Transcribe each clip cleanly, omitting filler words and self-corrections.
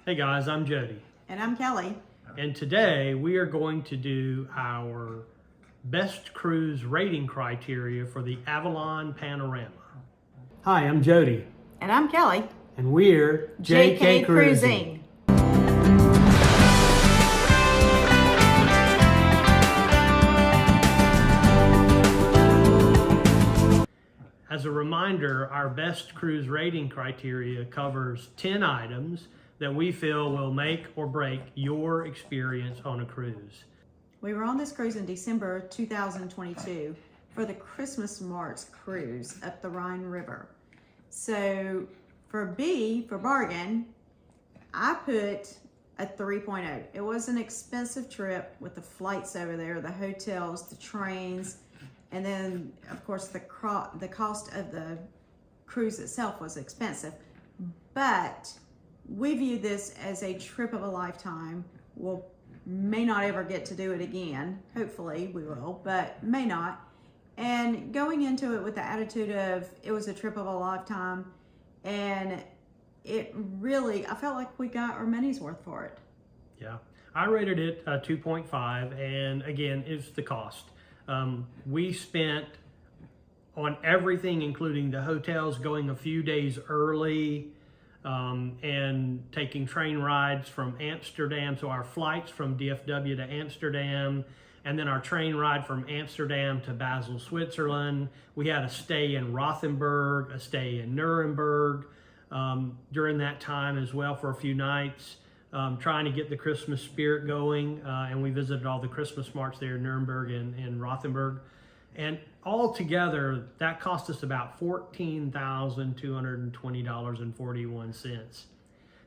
Hey guys, I'm Jody. And I'm Kelly. And today we are going to do our best cruise rating criteria for the Avalon Panorama. Hi, I'm Jody. And I'm Kelly. And we're JK Cruising. As a reminder, our best cruise rating criteria covers 10 items that we feel will make or break your experience on a cruise. We were on this cruise in December 2022 for the Christmas Marts cruise up the Rhine River. So for B, for bargain, I put a 3.0. It was an expensive trip with the flights over there, the hotels, the trains, and then of course the cost of the cruise itself was expensive. But we view this as a trip of a lifetime. We'll may not ever get to do it again. Hopefully we will, but may not. And going into it with the attitude of it was a trip of a lifetime, and it really, I felt like we got our money's worth for it. Yeah, I rated it 2.5, and again, it's the cost. We spent on everything, including the hotels, going a few days early, and taking train rides from Amsterdam. So our flights from DFW to Amsterdam, and then our train ride from Amsterdam to Basel, Switzerland. We had a stay in Rothenburg, a stay in Nuremberg during that time as well for a few nights, trying to get the Christmas spirit going. And we visited all the Christmas marts there in Nuremberg and Rothenburg. And altogether, that cost us about $14,220.41.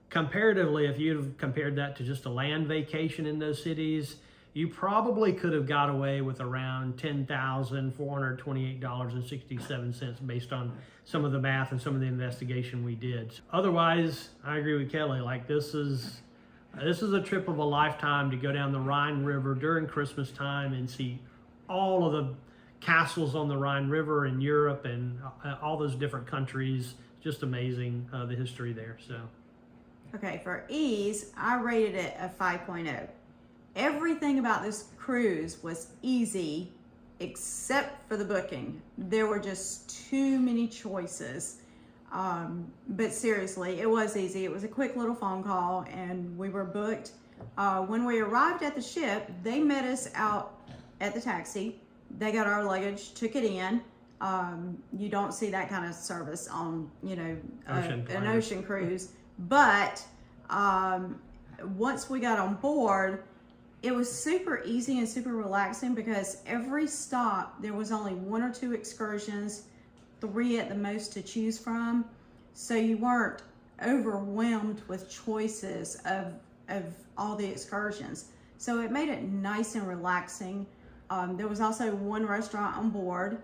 Comparatively, if you'd have compared that to just a land vacation in those cities, you probably could have got away with around $10,428.67 based on some of the math and some of the investigation we did. Otherwise, I agree with Kelly. Like this is a trip of a lifetime to go down the Rhine River during Christmas time and see all of the castles on the Rhine River in Europe and all those different countries. Just amazing, the history there. So, okay, for ease, I rated it a 5.0. Everything about this cruise was easy except for the booking. There were just too many choices. But seriously, it was easy. It was a quick little phone call and we were booked. When we arrived at the ship, they met us out at the taxi. They got our luggage, took it in. You don't see that kind of service on, an ocean cruise. But once we got on board, it was super easy and super relaxing because every stop, there was only 1 or 2 excursions, 3 at the most to choose from. So you weren't overwhelmed with choices of all the excursions. So it made it nice and relaxing. There was also 1 restaurant on board.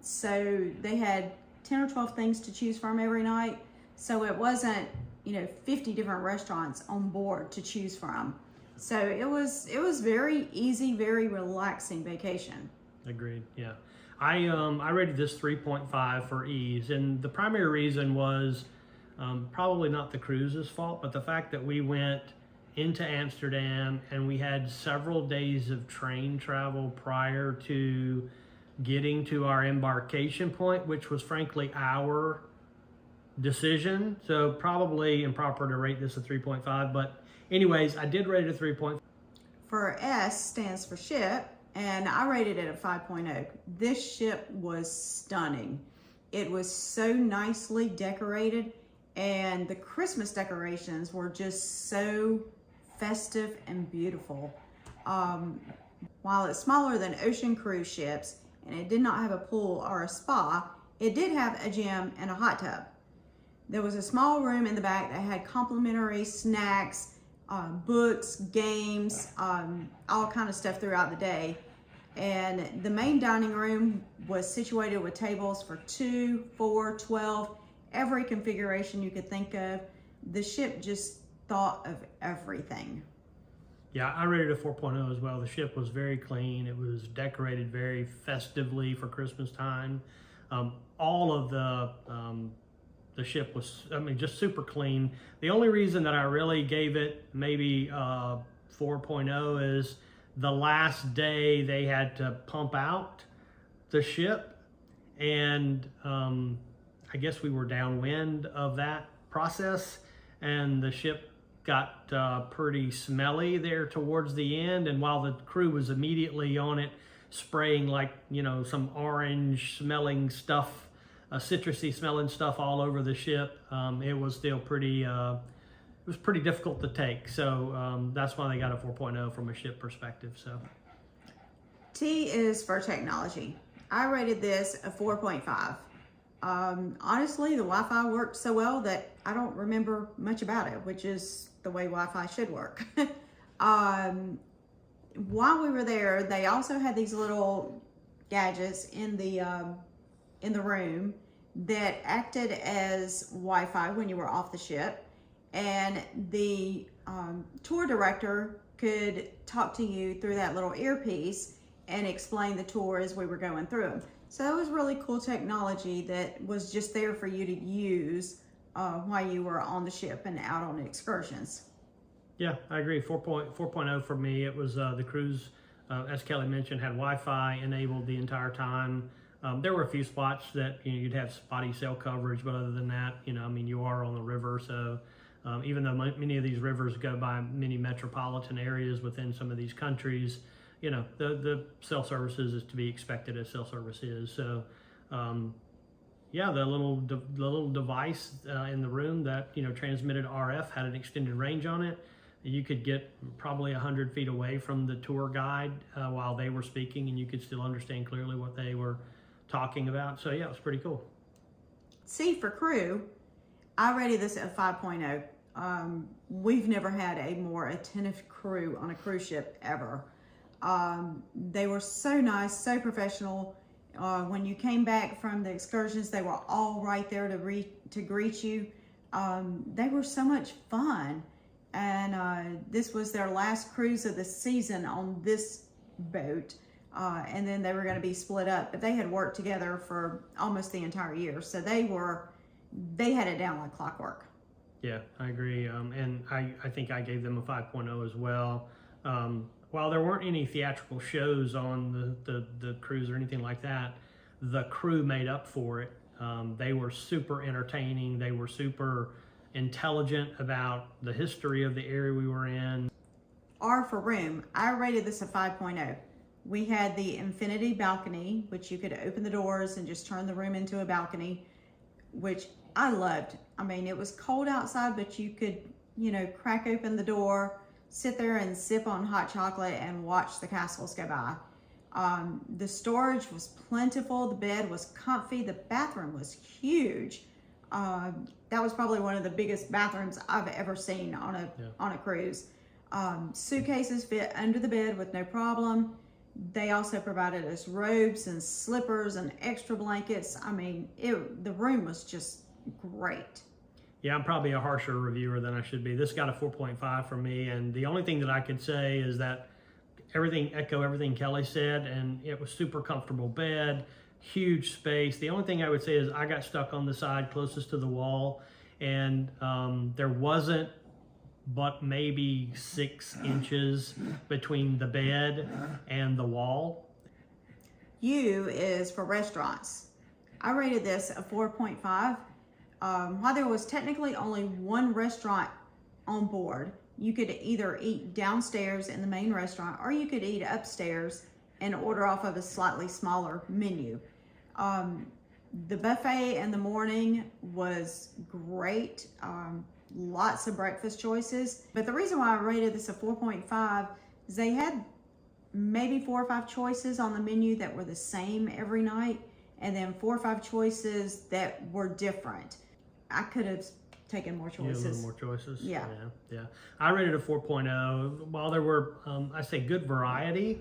So they had 10 or 12 things to choose from every night. So it wasn't, 50 different restaurants on board to choose from. So it was very easy, very relaxing vacation. Agreed. Yeah. I rated this 3.5 for ease. And the primary reason was probably not the cruise's fault, but the fact that we went into Amsterdam and we had several days of train travel prior to getting to our embarkation point, which was frankly our decision. So probably improper to rate this a 3.5, but anyways, I did rate it a 3.5. For S stands for ship, and I rated it a 5.0. This ship was stunning. It was so nicely decorated, and the Christmas decorations were just so festive and beautiful. While it's smaller than ocean cruise ships and it did not have a pool or a spa, it did have a gym and a hot tub. There was a small room in the back that had complimentary snacks, books, games, all kind of stuff throughout the day. And the main dining room was situated with tables for 2, 4, 12, every configuration you could think of. The ship just thought of everything. Yeah, I rated it a 4.0 as well. The ship was very clean. It was decorated very festively for Christmas time. All of the the ship was, I mean, just super clean. The only reason that I really gave it maybe 4.0 is the last day they had to pump out the ship, and I guess we were downwind of that process, and the ship got pretty smelly there towards the end. And while the crew was immediately on it, spraying like, you know, some orange smelling stuff, citrusy smelling stuff all over the ship, it was still pretty, it was pretty difficult to take. So that's why they got a 4.0 from a ship perspective. So T is for technology. I rated this a 4.5. Honestly, the Wi-Fi worked so well that I don't remember much about it, which is the way Wi-Fi should work. While we were there, they also had these little gadgets in the room that acted as Wi-Fi when you were off the ship, and the tour director could talk to you through that little earpiece and explain the tour as we were going through them. So that was really cool technology that was just there for you to use while you were on the ship and out on excursions. yeah, I agree. 4.0 for me. It was the cruise, as Kelly mentioned, had Wi-Fi enabled the entire time. There were a few spots that, you know, you'd have spotty cell coverage, but other than that, you know, I mean, you are on the river, so even though many of these rivers go by many metropolitan areas within some of these countries, you know, the cell services is to be expected as cell service is. So, yeah, the little device in the room that, you know, transmitted RF had an extended range on it. You could get probably 100 feet away from the tour guide while they were speaking, and you could still understand clearly what they were talking about. So yeah, it was pretty cool. C for crew, I rated this at 5.0. We've never had a more attentive crew on a cruise ship ever. They were so nice, so professional. When you came back from the excursions, they were all right there to greet you. They were so much fun. And this was their last cruise of the season on this boat. And then they were going to be split up, but they had worked together for almost the entire year. So they had it down like clockwork. Yeah, I agree. And I think I gave them a 5.0 as well. While there weren't any theatrical shows on the cruise or anything like that, the crew made up for it. They were super entertaining. They were super intelligent about the history of the area we were in. R for room, I rated this a 5.0. We had the infinity balcony, which you could open the doors and just turn the room into a balcony, which I loved. I mean, it was cold outside, but you could, you know, crack open the door, sit there and sip on hot chocolate and watch the castles go by. The storage was plentiful. The bed was comfy. The bathroom was huge. That was probably one of the biggest bathrooms I've ever seen on a cruise. Suitcases fit under the bed with no problem. They also provided us robes and slippers and extra blankets. I mean, the room was just great. Yeah, I'm probably a harsher reviewer than I should be. This got a 4.5 from me, and the only thing that I could say is that echo everything Kelly said, and it was super comfortable bed, huge space. The only thing I would say is I got stuck on the side closest to the wall, and there wasn't but maybe 6 inches between the bed and the wall. U is for restaurants. I rated this a 4.5. While there was technically only one restaurant on board, you could either eat downstairs in the main restaurant or you could eat upstairs and order off of a slightly smaller menu. The buffet in the morning was great. Lots of breakfast choices. But the reason why I rated this a 4.5 is they had maybe 4 or 5 choices on the menu that were the same every night, and then 4 or 5 choices that were different. I could have taken more choices. Yeah, a little more choices. Yeah. I rated a 4.0. While there were, I say, good variety,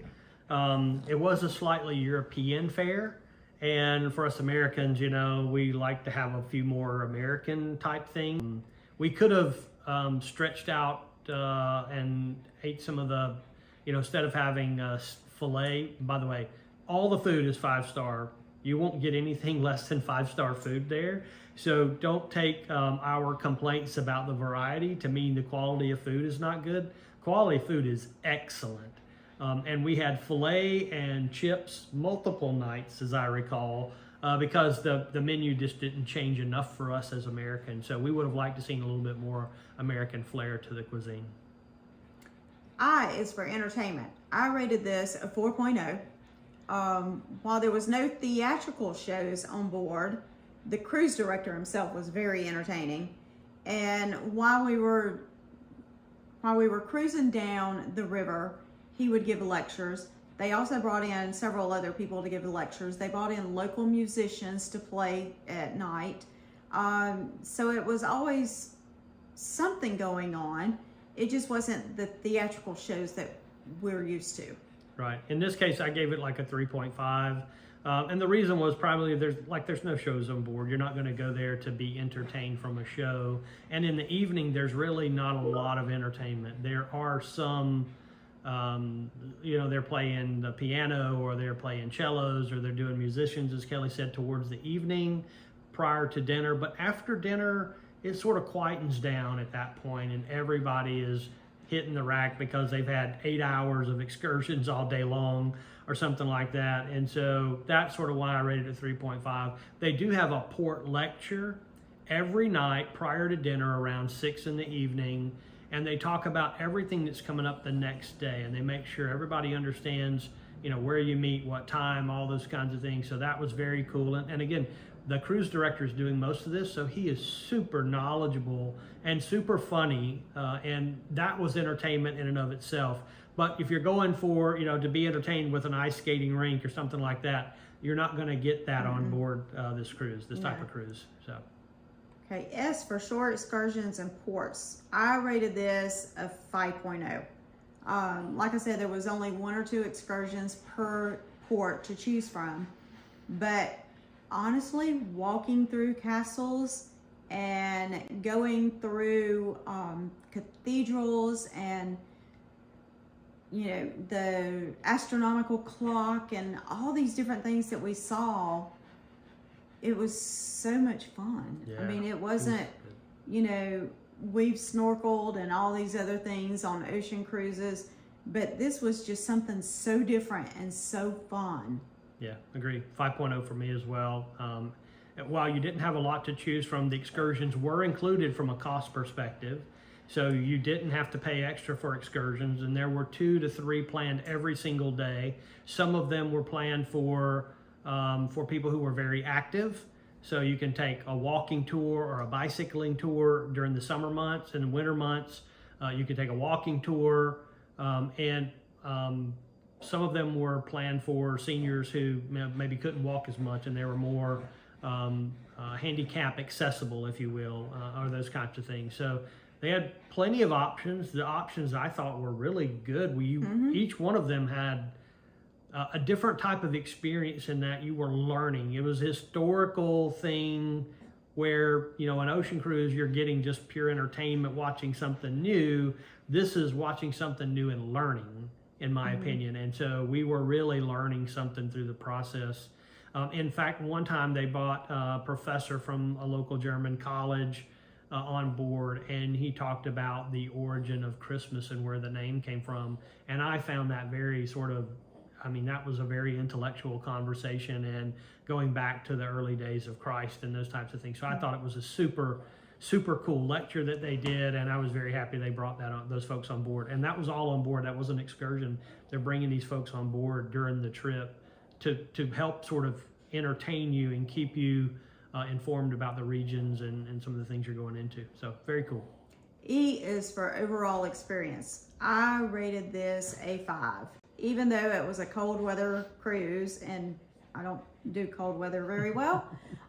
it was a slightly European fare. And for us Americans, you know, we like to have a few more American type things. We could have stretched out and ate some of the, you know, instead of having filet. By the way, all the food is 5-star. you won't get anything less than 5-star food there. So don't take our complaints about the variety to mean the quality of food is not good. Quality food is excellent. And we had filet and chips multiple nights, as I recall, because the menu just didn't change enough for us as Americans. So we would have liked to seen a little bit more American flair to the cuisine. I is for entertainment. I rated this a 4.0. While there was no theatrical shows on board, the cruise director himself was very entertaining. And while we were cruising down the river, he would give lectures. They also brought in several other people to give lectures. They brought in local musicians to play at night. So it was always something going on. It just wasn't the theatrical shows that we're used to. Right. In this case, I gave it like a 3.5. And the reason was probably there's no shows on board. You're not going to go there to be entertained from a show. And in the evening, there's really not a lot of entertainment. There are some, they're playing the piano or they're playing cellos or they're doing musicians, as Kelly said, towards the evening prior to dinner. But after dinner, it sort of quietens down at that point and everybody is hitting the rack because they've had 8 hours of excursions all day long or something like that. And so that's sort of why I rated it 3.5. They do have a port lecture every night prior to dinner around 6 in the evening. And they talk about everything that's coming up the next day. And they make sure everybody understands, where you meet, what time, all those kinds of things. So that was very cool. And again, the cruise director is doing most of this, so he is super knowledgeable and super funny, and that was entertainment in and of itself. But if you're going for, to be entertained with an ice skating rink or something like that, you're not going to get that on board this type of cruise. So. Okay, S for shore excursions and ports. I rated this a 5.0. Like I said, there was only 1 or 2 excursions per port to choose from, but honestly, walking through castles and going through cathedrals and the astronomical clock and all these different things that we saw, it was so much fun. Yeah, I mean, it wasn't, we've snorkeled and all these other things on ocean cruises, but this was just something so different and so fun. Yeah, agree. 5.0 for me as well. While you didn't have a lot to choose from, the excursions were included from a cost perspective. So you didn't have to pay extra for excursions, and there were 2 to 3 planned every single day. Some of them were planned for people who were very active. So you can take a walking tour or a bicycling tour during the summer months, and in winter months, you could take a walking tour, and some of them were planned for seniors who maybe couldn't walk as much, and they were more handicap accessible, if you will, or those kinds of things. So they had plenty of options. The options I thought were really good. Each one of them had a different type of experience in that you were learning. It was a historical thing where, an ocean cruise, you're getting just pure entertainment, watching something new. This is watching something new and learning, in my opinion. And so we were really learning something through the process. In fact, one time they brought a professor from a local German college on board, and he talked about the origin of Christmas and where the name came from. And I found that very that was a very intellectual conversation and going back to the early days of Christ and those types of things. So I thought it was a super, super cool lecture that they did, and I was very happy they brought those folks on board. And that was all on board. That was an excursion. They're bringing these folks on board during the trip to help sort of entertain you and keep you informed about the regions and some of the things you're going into. So very cool. E is for overall experience. I rated this a 5. Even though it was a cold weather cruise, and I don't do cold weather very well,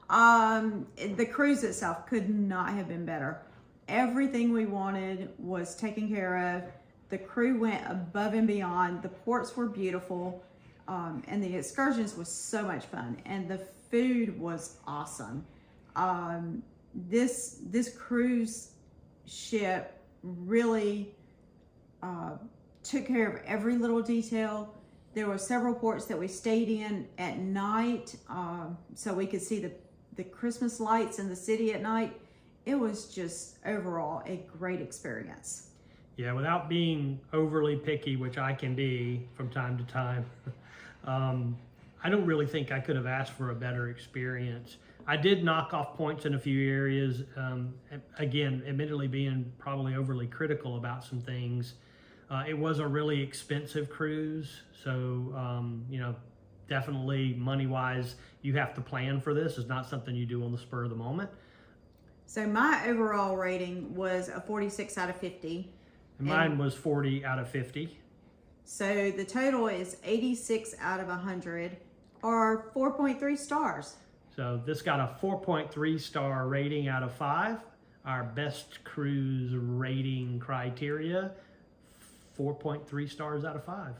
the cruise itself could not have been better. Everything we wanted was taken care of. The crew went above and beyond. The ports were beautiful, and the excursions was so much fun, and the food was awesome. This cruise ship really took care of every little detail. There were several ports that we stayed in at night, so we could see the Christmas lights in the city at night. It was just overall a great experience. Yeah, without being overly picky, which I can be from time to time, I don't really think I could have asked for a better experience. I did knock off points in a few areas, again, admittedly being probably overly critical about some things. It was a really expensive cruise, so, you know, definitely money-wise, you have to plan for this. It's not something you do on the spur of the moment. So my overall rating was a 46 out of 50. And mine was 40 out of 50. So the total is 86 out of 100, or 4.3 stars. So this got a 4.3 star rating out of 5. Our best cruise rating criteria, 4.3 stars out of 5.